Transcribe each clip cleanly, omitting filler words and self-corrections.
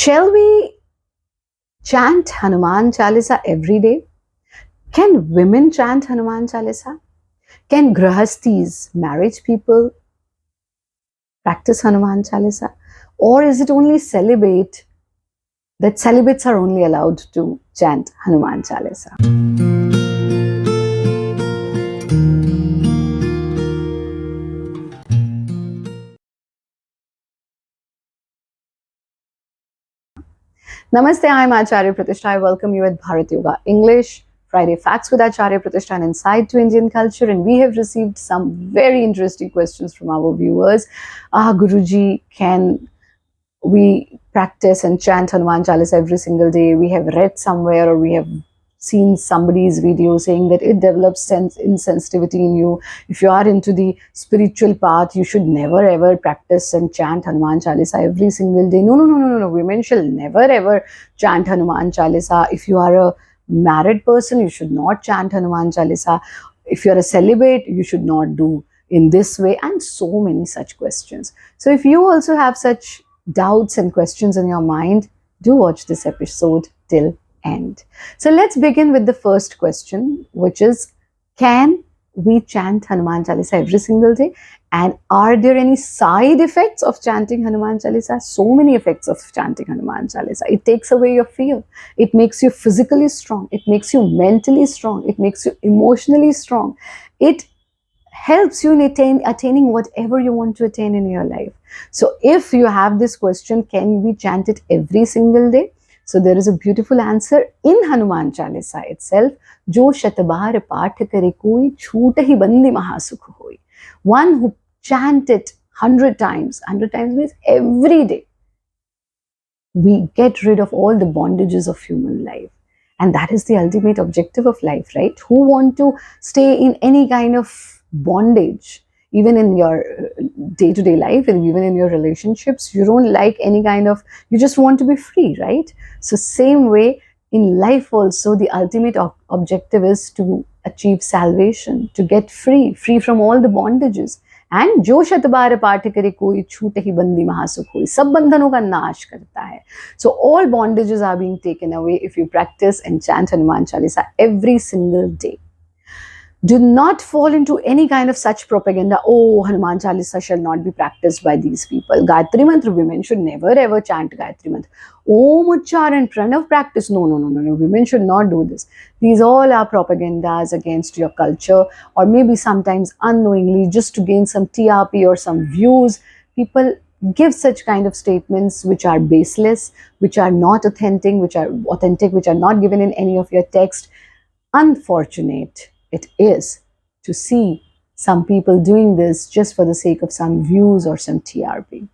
Shall we chant Hanuman Chalisa every day? Can women chant Hanuman Chalisa? Can grahastis, marriage people, practice Hanuman Chalisa? Or is it only celibate that celibates are only allowed to chant Hanuman Chalisa? Namaste, I am Acharya Pratishtha. I welcome you at Bharat Yoga English, Friday Facts with Acharya Pratishtha, and Insight to Indian Culture. And we have received some very interesting questions from our viewers. Guruji, can we practice and chant Hanuman Chalisa every single day? We have read somewhere or we have seen somebody's video saying that it develops insensitivity in you. If you are into the spiritual path, you should never ever practice and chant Hanuman Chalisa every single day. No. Women shall never ever chant Hanuman Chalisa. If you are a married person, you should not chant Hanuman Chalisa. If you are a celibate, you should not do in this way, and so many such questions. So if you also have such doubts and questions in your mind, do watch this episode till end. So let's begin with the first question, which is, can we chant Hanuman Chalisa every single day? And are there any side effects of chanting Hanuman Chalisa? So many effects of chanting Hanuman Chalisa. It takes away your fear. It makes you physically strong. It makes you mentally strong. It makes you emotionally strong. It helps you in attaining whatever you want to attain in your life. So if you have this question, can we chant it every single day? So there is a beautiful answer in Hanuman Chalisa itself. Jo shatabar paath kare koi, chhoot hi bandi mahasukh hoi. One who chant it 100 times, 100 times means every day, we get rid of all the bondages of human life. And that is the ultimate objective of life, right? Who want to stay in any kind of bondage, even in your day-to-day life and even in your relationships? You don't like any kind of, you just want to be free, right? So same way in life also, the ultimate objective is to achieve salvation, to get free from all the bondages. And जो शतबार पाठ करे कोई छूट ही बंदी महासुख होई, सब बंधनों का नाश करता है. So all bondages are being taken away if you practice and chant Hanuman Chalisa every single day. Do not fall into any kind of such propaganda. Oh, Hanuman Chalisa shall not be practiced by these people. Gayatri Mantra, women should never ever chant Gayatri Mantra. Om Uchchar and Pranav practice. No. Women should not do this. These all are propagandas against your culture, or maybe sometimes unknowingly just to gain some TRP or some views. People give such kind of statements which are baseless, which are not authentic, which are not given in any of your text. Unfortunate it is to see some people doing this just for the sake of some views or some TRP.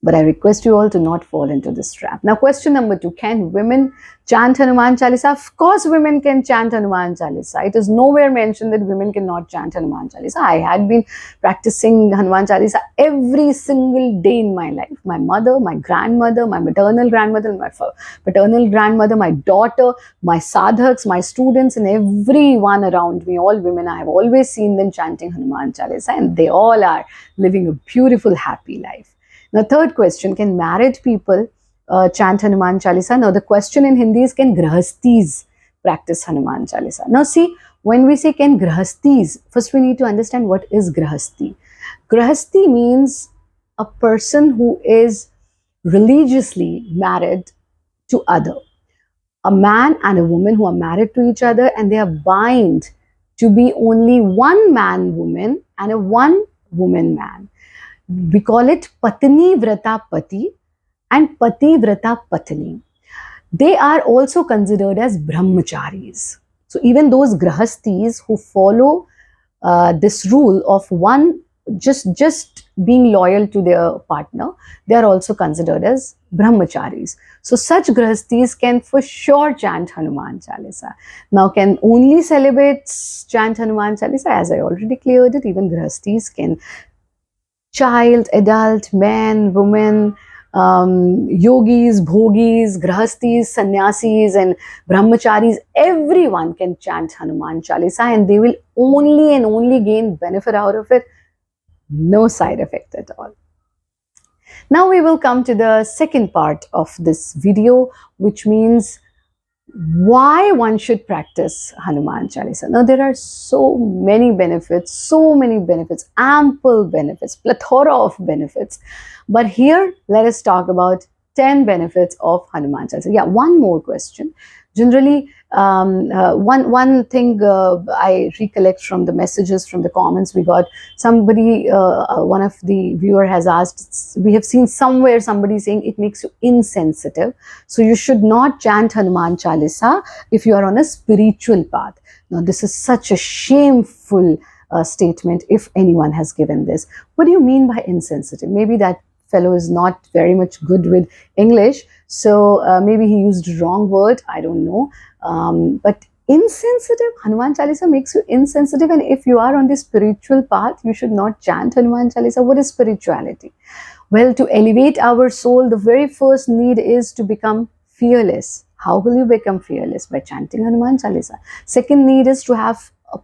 But I request you all to not fall into this trap. Now, question number 2, can women chant Hanuman Chalisa? Of course, women can chant Hanuman Chalisa. It is nowhere mentioned that women cannot chant Hanuman Chalisa. I had been practicing Hanuman Chalisa every single day in my life. My mother, my grandmother, my maternal grandmother, my paternal grandmother, my daughter, my sadhaks, my students, and everyone around me, all women, I have always seen them chanting Hanuman Chalisa, and they all are living a beautiful, happy life. Now, third question, can married people chant Hanuman Chalisa? Now, the question in Hindi is, can grahastis practice Hanuman Chalisa? Now, see, when we say can grahastis, first we need to understand what is grahasti. Grahasti means a person who is religiously married to other. A man and a woman who are married to each other, and they are bound to be only one man woman and a one woman man. We call it Patni Vrata Pati and Pati Vrata Patni. They are also considered as brahmacharis. So even those grahastis who follow this rule of one just being loyal to their partner, they are also considered as brahmacharis. So such grahastis can for sure chant Hanuman Chalisa. Now, can only celibates chant Hanuman Chalisa? As I already cleared it, even grahastis can. Child, adult, man, woman, yogis, bhogis, grahastis, sannyasis, and brahmacharis, everyone can chant Hanuman Chalisa, and they will only gain benefit out of it. No side effect at all. Now we will come to the second part of this video, which means why one should practice Hanuman Chalisa. Now, there are so many benefits, ample benefits, plethora of benefits. But here, let us talk about 10 benefits of Hanuman Chalisa. Yeah, one more question. Generally, one thing I recollect from the messages, from the comments we got, somebody, one of the viewer has asked, we have seen somewhere somebody saying it makes you insensitive. So you should not chant Hanuman Chalisa if you are on a spiritual path. Now, this is such a shameful statement if anyone has given this. What do you mean by insensitive? Maybe that fellow is not very much good with English, so maybe he used wrong word, I don't know. But insensitive, Hanuman Chalisa makes you insensitive, and if you are on the spiritual path, you should not chant Hanuman Chalisa. What is spirituality? Well, to elevate our soul, the very first need is to become fearless. How will you become fearless? By chanting Hanuman Chalisa. Second need is to have a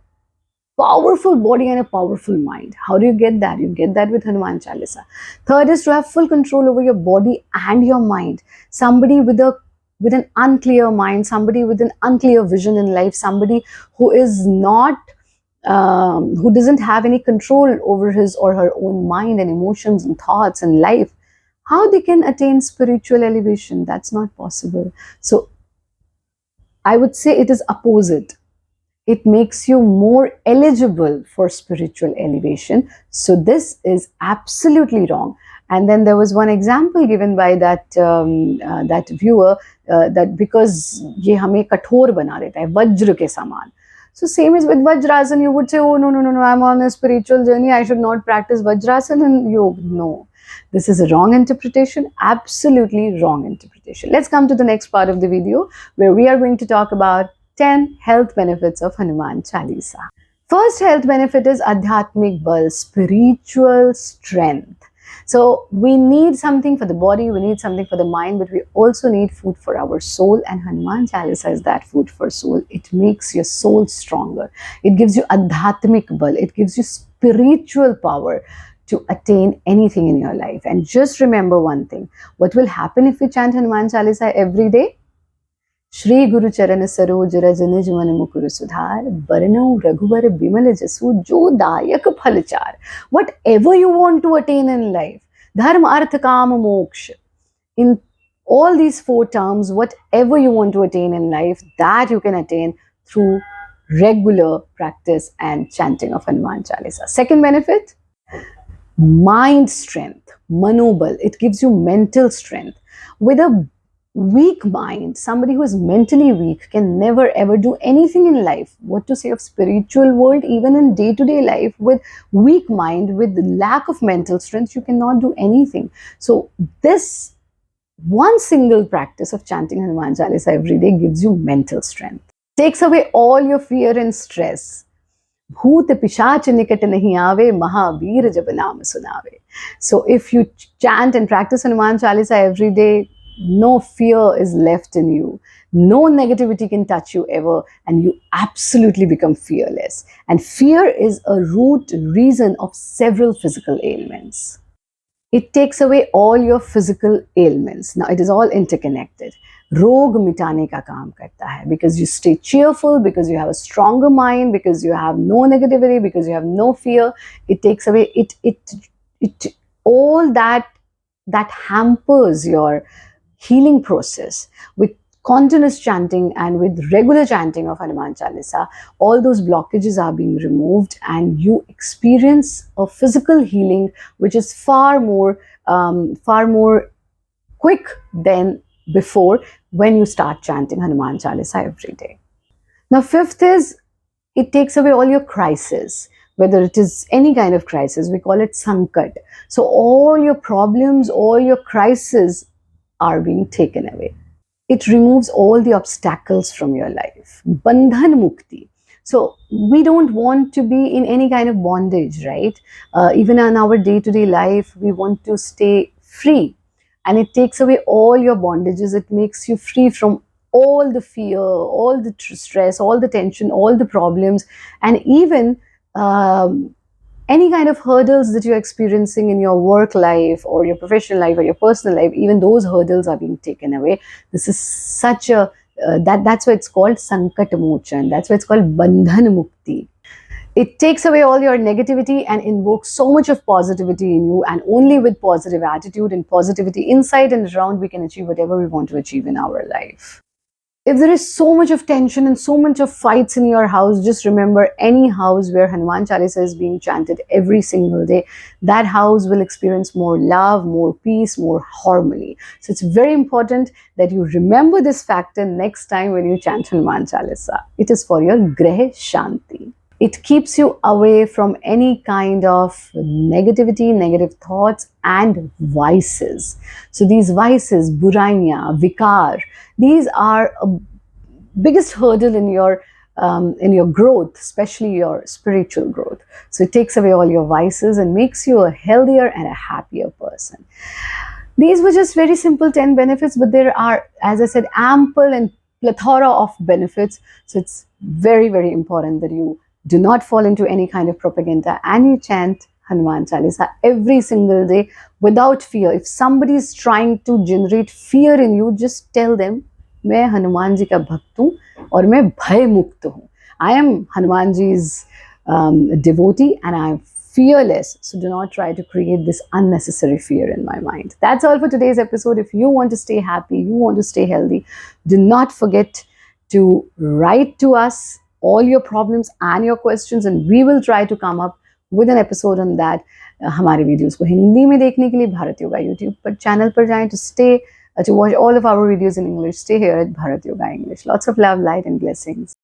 powerful body and a powerful mind. How do you get that? You get that with Hanuman Chalisa. Third is to have full control over your body and your mind. Somebody with an unclear mind, somebody with an unclear vision in life, somebody who is not who doesn't have any control over his or her own mind and emotions and thoughts and life, how they can attain spiritual elevation? That's not possible. So I would say it is opposite. It makes you more eligible for spiritual elevation. So this is absolutely wrong. And then there was one example given by that viewer, that because ये हमें कठोर बना देता है वज्र के समान. So same is with Vajrasan. You would say, oh no, I'm on a spiritual journey, I should not practice Vajrasan and yoga. No, this is a wrong interpretation, absolutely wrong interpretation. Let's come to the next part of the video, where we are going to talk about 10 health benefits of Hanuman Chalisa. First health benefit is Adhyatmik Bal, spiritual strength. So we need something for the body, we need something for the mind, but we also need food for our soul, and Hanuman Chalisa is that food for soul. It makes your soul stronger. It gives you Adhyatmik Bal. It gives you spiritual power to attain anything in your life. And just remember one thing. What will happen if we chant Hanuman Chalisa every day? Shri Guru Charan Saroj Raj Nij Man Mukur Sudhar Barnau Raghuvar Bimal Jasu Jo Dayak Phalchar. Whatever you want to attain in life, Dharma Artha Kama Moksha, in all these four terms, whatever you want to attain in life, that you can attain through regular practice and chanting of Hanuman Chalisa. Second benefit, mind strength, manobal. It gives you mental strength. With a weak mind, somebody who is mentally weak can never ever do anything in life. What to say of spiritual world? Even in day-to-day life, with weak mind, with lack of mental strength, you cannot do anything. So this one single practice of chanting Hanuman Chalisa every day gives you mental strength, takes away all your fear and stress. Bhoot Pishach Nikat nahi aave, Mahavir jab naam sunave. So if you chant and practice Hanuman Chalisa every day, no fear is left in you. No negativity can touch you ever, and you absolutely become fearless. And fear is a root reason of several physical ailments. It takes away all your physical ailments. Now, it is all interconnected. Rog mitane ka kaam karta hai, because you stay cheerful, because you have a stronger mind, because you have no negativity, because you have no fear. It takes away it all that hampers your healing process. With continuous chanting and with regular chanting of Hanuman Chalisa, all those blockages are being removed, and you experience a physical healing which is far more quick than before when you start chanting Hanuman Chalisa every day. Now, fifth is, it takes away all your crises. Whether it is any kind of crisis, we call it sankat. So all your problems, all your crises are being taken away. It removes all the obstacles from your life. Bandhan mukti. So we don't want to be in any kind of bondage, right? Even in our day-to-day life, we want to stay free. And it takes away all your bondages. It makes you free from all the fear, all the stress, all the tension, all the problems, and even any kind of hurdles that you're experiencing in your work life or your professional life or your personal life, even those hurdles are being taken away. This is such a that's why it's called sankat mochan, that's why it's called bandhan mukti. It takes away all your negativity and invokes so much of positivity in you, and only with positive attitude and positivity inside and around we can achieve whatever we want to achieve in our life. If there is so much of tension and so much of fights in your house, just remember, any house where Hanuman Chalisa is being chanted every single day, that house will experience more love, more peace, more harmony. So it's very important that you remember this factor next time when you chant Hanuman Chalisa. It is for your Greh Shanti. It keeps you away from any kind of negativity, negative thoughts, and vices. So these vices, buraiya, vikar, these are a biggest hurdle in your growth, especially your spiritual growth. So it takes away all your vices and makes you a healthier and a happier person. These were just very simple 10 benefits, but there are, as I said, ample and plethora of benefits. So it's very, very important that you do not fall into any kind of propaganda and you chant Hanuman Chalisa every single day without fear. If somebody is trying to generate fear in you, just tell them, मैं हनुमान जी का भक्त हूँ और मैं भय मुक्त हूँ. I am Hanuman ji's devotee and I am fearless. So do not try to create this unnecessary fear in my mind. That's all for today's episode. If you want to stay happy, you want to stay healthy, do not forget to write to us all your problems and your questions, and we will try to come up with an episode on that. हमारे videos को हिंदी में देखने के लिए Bharat yoga YouTube पर channel पर जाएं to watch all of our videos in English. Stay here at Bharat Yoga English. Lots of love, light, and blessings.